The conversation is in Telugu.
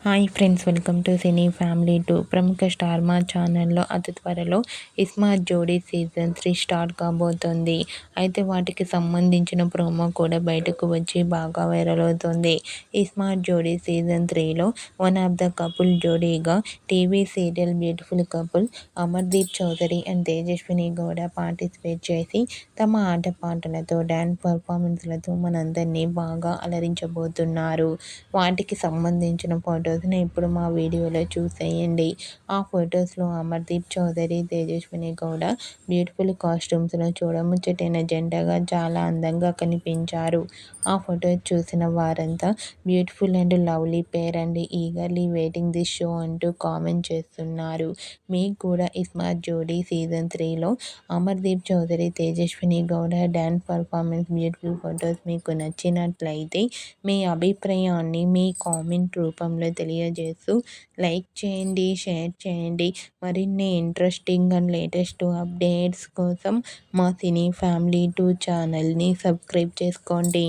Hi friends, welcome to cine family 2. ప్రముఖ స్టార్ మా ఛానల్లో అతి త్వరలో ఇస్మార్ట్ జోడీ సీజన్ 3 స్టార్ట్ కాబోతోంది. అయితే వాటికి సంబంధించిన ప్రోమో కూడా బయటకు వచ్చి బాగా వైరల్ అవుతోంది. ఇస్మార్ట్ జోడీ సీజన్ 3లో వన్ ఆఫ్ ద కపుల్ జోడీగా TV serial beautiful couple Amardeep Chowdary and Tejaswini Gowda participate చేసి తమ ఆటపాటలతో డ్యాన్స్ పర్ఫార్మెన్స్లతో మనందరినీ బాగా అలరించబోతున్నారు. వాటికి సంబంధించిన ఫొటోస్ని ఇప్పుడు మా వీడియోలో చూసేయండి. ఆ ఫొటోస్లో అమర్దీప్ చౌదరి, తేజస్విని గౌడ బ్యూటిఫుల్ కాస్ట్యూమ్స్లో చూడముచ్చటైన జంటగా చాలా అందంగా కనిపించారు. ఆ ఫొటోస్ చూసిన వారంతా beautiful and lovely pair and eagerly waiting this show అంటూ కామెంట్ చేస్తున్నారు. మీకు కూడా ఇస్మార్ట్ జోడీ సీజన్ 3లో Amardeep Chowdary, Tejaswini Gowda dance performance beautiful photos మీకు నచ్చినట్లయితే మీ అభిప్రాయాన్ని మీ కామెంట్ రూపంలో తెలియజేస్తూ లైక్ చేయండి, షేర్ చేయండి. మరిన్ని ఇంట్రెస్టింగ్ అండ్ లేటెస్ట్ అప్డేట్స్ కోసం మా సినీ ఫ్యామిలీ 2 ఛానల్ని సబ్స్క్రైబ్ చేసుకోండి.